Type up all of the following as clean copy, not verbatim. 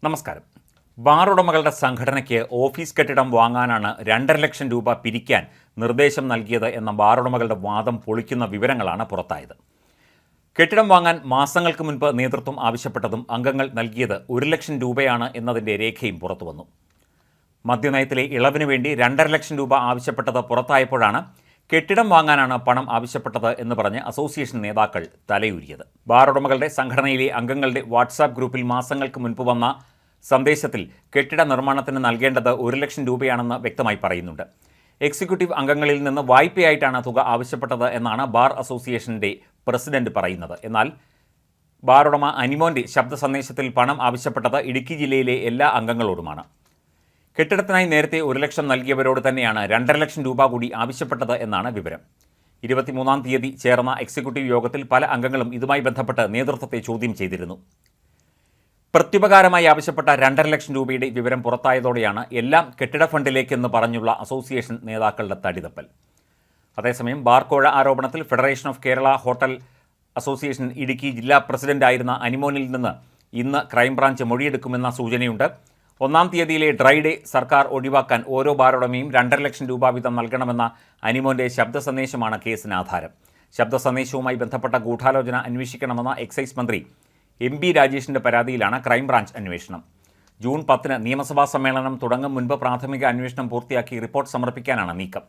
നമസ്കാരം. ബാർ ഉടമകളുടെ സംഘടനയ്ക്ക് ഓഫീസ് കെട്ടിടം വാങ്ങാനാണ് 2.5 ലക്ഷം രൂപ പിരിക്കാൻ നിർദ്ദേശം നൽകിയത് എന്ന ബാർ ഉടമകളുടെ വാദം പൊളിക്കുന്ന വിവരങ്ങളാണ് പുറത്തായത്. കെട്ടിടം വാങ്ങാൻ മാസങ്ങൾക്ക് മുൻപ് നേതൃത്വം ആവശ്യപ്പെട്ടതും അംഗങ്ങൾ നൽകിയത് 1 ലക്ഷം രൂപയാണ് എന്നതിൻ്റെ രേഖയും പുറത്തുവന്നു. മദ്യനയത്തിലെ ഇളവിനു വേണ്ടി 2.5 ലക്ഷം രൂപ ആവശ്യപ്പെട്ടത് പുറത്തായപ്പോഴാണ് കെട്ടിടം വാങ്ങാനാണ് പണം ആവശ്യപ്പെട്ടത് എന്ന് പറഞ്ഞ് അസോസിയേഷൻ നേതാക്കൾ തലയൂരിയത്. ബാർ ഉടമകളുടെ സംഘടനയിലെ അംഗങ്ങളുടെ വാട്സാപ്പ് ഗ്രൂപ്പിൽ മാസങ്ങൾക്ക് മുൻപ് വന്ന സന്ദേശത്തിൽ കെട്ടിട നിർമ്മാണത്തിന് നൽകേണ്ടത് 1 ലക്ഷം രൂപയാണെന്ന് വ്യക്തമായി പറയുന്നുണ്ട്. എക്സിക്യൂട്ടീവ് അംഗങ്ങളിൽ നിന്ന് വായ്പയായിട്ടാണ് തുക ആവശ്യപ്പെട്ടത് എന്നാണ് ബാർ അസോസിയേഷൻ്റെ പ്രസിഡന്റ് പറയുന്നത്. എന്നാൽ ബാർ ഉടമ അനിമോൻ്റെ ശബ്ദ സന്ദേശത്തിൽ പണം ആവശ്യപ്പെട്ടത് ഇടുക്കി ജില്ലയിലെ എല്ലാ അംഗങ്ങളോടുമാണ്. കെട്ടിടത്തിനായി നേരത്തെ 1 ലക്ഷം നൽകിയവരോട് തന്നെയാണ് 2.5 ലക്ഷം രൂപ കൂടി ആവശ്യപ്പെട്ടത് എന്നാണ് വിവരം. 23-ാം തീയതി ചേർന്ന എക്സിക്യൂട്ടീവ് യോഗത്തിൽ പല അംഗങ്ങളും ഇതുമായി ബന്ധപ്പെട്ട് നേതൃത്വത്തെ ചോദ്യം ചെയ്തിരുന്നു. പ്രത്യുപകാരമായി ആവശ്യപ്പെട്ട 2.5 ലക്ഷം രൂപയുടെ വിവരം പുറത്തായതോടെയാണ് എല്ലാം കെട്ടിട ഫണ്ടിലേക്കെന്ന് പറഞ്ഞുള്ള അസോസിയേഷൻ നേതാക്കളുടെ തടിതപ്പൽ. അതേസമയം ബാർക്കോഴ ആരോപണത്തിൽ federation of Kerala hotel association Idukki ജില്ലാ പ്രസിഡന്റായിരുന്ന അനിമോനിൽ നിന്ന് ഇന്ന് ക്രൈംബ്രാഞ്ച് മൊഴിയെടുക്കുമെന്ന സൂചനയുണ്ട്. 1-ാം തീയതിയിലെ ഡ്രൈ ഡേ സർക്കാർ ഒഴിവാക്കാൻ ഓരോ ബാറുടമയും 2.5 ലക്ഷം രൂപ വീതം നൽകണമെന്ന അനിമോൻ്റെ ശബ്ദ സന്ദേശമാണ് കേസിന് ആധാരം. ശബ്ദ സന്ദേശവുമായി ബന്ധപ്പെട്ട ഗൂഢാലോചന അന്വേഷിക്കണമെന്ന എക്സൈസ് മന്ത്രി MP രാജേഷിൻ്റെ പരാതിയിലാണ് ക്രൈംബ്രാഞ്ച് അന്വേഷണം. ജൂൺ 10-ന് നിയമസഭാ സമ്മേളനം തുടങ്ങും മുൻപ് പ്രാഥമിക അന്വേഷണം പൂർത്തിയാക്കി റിപ്പോർട്ട് സമർപ്പിക്കാനാണ് നീക്കം.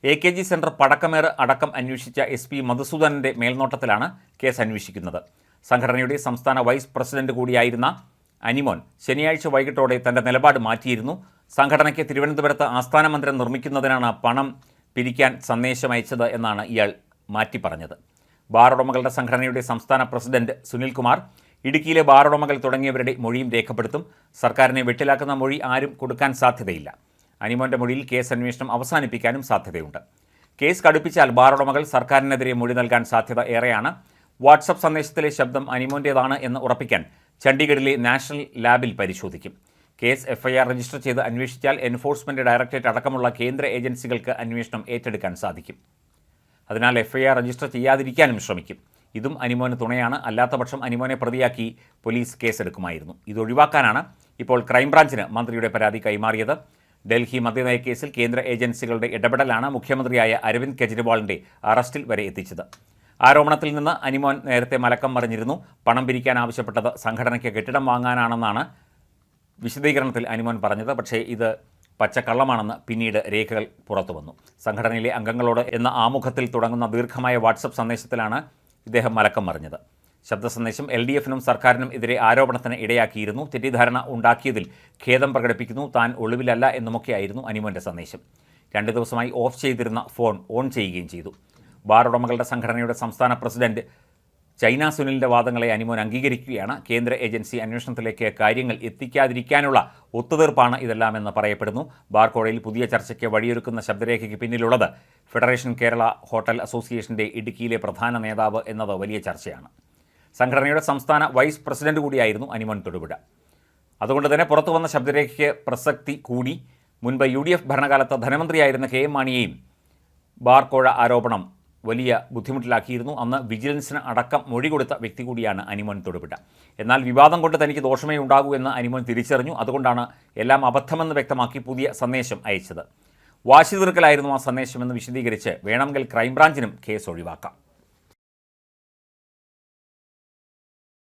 AKG സെൻറ്റർ പടക്കമേറ് അടക്കം അന്വേഷിച്ച SP മധുസൂദനൻ്റെ മേൽനോട്ടത്തിലാണ് കേസ് അന്വേഷിക്കുന്നത്. സംഘടനയുടെ സംസ്ഥാന വൈസ് പ്രസിഡന്റ് കൂടിയായിരുന്ന അനിമോൻ ശനിയാഴ്ച വൈകിട്ടോടെ തൻ്റെ നിലപാട് മാറ്റിയിരുന്നു. സംഘടനയ്ക്ക് തിരുവനന്തപുരത്ത് ആസ്ഥാന മന്ദിരം നിർമ്മിക്കുന്നതിനാണ് പണം പിരിക്കാൻ സന്ദേശമയച്ചത് എന്നാണ് ഇയാൾ മാറ്റി പറഞ്ഞത്. ബാർ ഉടമകളുടെ സംഘടനയുടെ സംസ്ഥാന പ്രസിഡന്റ് സുനിൽകുമാർ ഇടുക്കിയിലെ ബാർ ഉടമകൾ തുടങ്ങിയവരുടെ മൊഴിയും രേഖപ്പെടുത്തും. സർക്കാരിനെ വെട്ടിലാക്കുന്ന മൊഴി ആരും കൊടുക്കാൻ സാധ്യതയില്ല. അനിമോൻ്റെ മൊഴിയിൽ കേസ് അന്വേഷണം അവസാനിപ്പിക്കാനും സാധ്യതയുണ്ട്. കേസ് കടുപ്പിച്ചാൽ ബാർ ഉടമകൾ സർക്കാരിനെതിരെ മൊഴി നൽകാൻ സാധ്യത ഏറെയാണ്. വാട്സപ്പ് സന്ദേശത്തിലെ ശബ്ദം അനിമോൻ്റേതാണ് എന്ന് ഉറപ്പിക്കാൻ ചണ്ഡീഗഡിലെ നാഷണൽ ലാബിൽ പരിശോധിക്കും. കേസ് FIR രജിസ്റ്റർ ചെയ്ത് അന്വേഷിച്ചാൽ എൻഫോഴ്സ്മെൻറ്റ് ഡയറക്ടറേറ്റ് അടക്കമുള്ള കേന്ദ്ര ഏജൻസികൾക്ക് അന്വേഷണം ഏറ്റെടുക്കാൻ സാധിക്കും. അതിനാൽ FIR രജിസ്റ്റർ ചെയ്യാതിരിക്കാനും ശ്രമിക്കും. ഇതും അനിമോന് തുണയാണ്. അല്ലാത്തപക്ഷം അനിമോനെ പ്രതിയാക്കി പോലീസ് കേസെടുക്കുമായിരുന്നു. ഇതൊഴിവാക്കാനാണ് ഇപ്പോൾ ക്രൈംബ്രാഞ്ചിന് മന്ത്രിയുടെ പരാതി കൈമാറിയത്. ഡൽഹി മദ്യനയ കേസിൽ കേന്ദ്ര ഏജൻസികളുടെ ഇടപെടലാണ് മുഖ്യമന്ത്രിയായ അരവിന്ദ് കെജ്രിവാളിൻ്റെ അറസ്റ്റിൽ വരെ എത്തിച്ചത്. ആരോപണത്തിൽ നിന്ന് അനിമോൻ നേരത്തെ മലക്കം മറിഞ്ഞിരുന്നു. പണം പിരിക്കാൻ ആവശ്യപ്പെട്ടത് സംഘടനയ്ക്ക് കെട്ടിടം വാങ്ങാനാണെന്നാണ് വിശദീകരണത്തിൽ അനിമോൻ പറഞ്ഞത്. പക്ഷേ ഇത് പച്ചക്കള്ളമാണെന്ന് പിന്നീട് രേഖകൾ പുറത്തു വന്നു. സംഘടനയിലെ അംഗങ്ങളോട് എന്ന ആമുഖത്തിൽ തുടങ്ങുന്ന ദീർഘമായ വാട്സപ്പ് സന്ദേശത്തിലാണ് ഇദ്ദേഹം മലക്കം മറിഞ്ഞത്. ശബ്ദ സന്ദേശം LDFനും സർക്കാരിനും എതിരെ ആരോപണത്തിന് ഇടയാക്കിയിരുന്നു. തെറ്റിദ്ധാരണ ഉണ്ടാക്കിയതിൽ ഖേദം പ്രകടിപ്പിക്കുന്നു, താൻ ഒളിവിലല്ല എന്നുമൊക്കെയായിരുന്നു അനിമോൻ്റെ സന്ദേശം. 2 ദിവസമായി ഓഫ് ചെയ്തിരുന്ന ഫോൺ ഓൺ ചെയ്യുകയും ചെയ്തു. ബാർ ഉടമകളുടെ സംഘടനയുടെ സംസ്ഥാന പ്രസിഡന്റ് ചൈന സുനിലിൻ്റെ വാദങ്ങളെ അനിമോൻ അംഗീകരിക്കുകയാണ്. കേന്ദ്ര ഏജൻസി അന്വേഷണത്തിലേക്ക് കാര്യങ്ങൾ എത്തിക്കാതിരിക്കാനുള്ള ഒത്തുതീർപ്പാണ് ഇതെല്ലാമെന്ന് പറയപ്പെടുന്നു. ബാർക്കോഴയിൽ പുതിയ ചർച്ചയ്ക്ക് വഴിയൊരുക്കുന്ന ശബ്ദരേഖയ്ക്ക് പിന്നിലുള്ളത് ഫെഡറേഷൻ കേരള ഹോട്ടൽ അസോസിയേഷൻ്റെ ഇടുക്കിയിലെ പ്രധാന നേതാവ് എന്നത് വലിയ ചർച്ചയാണ്. സംഘടനയുടെ സംസ്ഥാന വൈസ് പ്രസിഡന്റ് കൂടിയായിരുന്നു അനിമോൻ തൊടുപുഴ. അതുകൊണ്ട് തന്നെ പുറത്തു വന്ന ശബ്ദരേഖയ്ക്ക് പ്രസക്തി കൂടി. മുൻപ് UDF ഭരണകാലത്ത് ധനമന്ത്രിയായിരുന്ന KM മാണിയെയും ബാർക്കോഴ ആരോപണം വലിയ ബുദ്ധിമുട്ടിലാക്കിയിരുന്നു. അന്ന് വിജിലൻസിന് അടക്കം മൊഴി കൊടുത്ത വ്യക്തി കൂടിയാണ് അനിമോൻ തൊടുപുഴ. എന്നാൽ വിവാദം കൊണ്ട് തനിക്ക് ദോഷമേ ഉണ്ടാകൂ എന്ന് അനിമോൻ തിരിച്ചറിഞ്ഞു. അതുകൊണ്ടാണ് എല്ലാം അബദ്ധമെന്ന് വ്യക്തമാക്കി പുതിയ സന്ദേശം അയച്ചത്. വാശി തീർക്കലായിരുന്നു ആ സന്ദേശമെന്ന് വിശദീകരിച്ച് വേണമെങ്കിൽ ക്രൈംബ്രാഞ്ചിനും കേസ് ഒഴിവാക്കാം.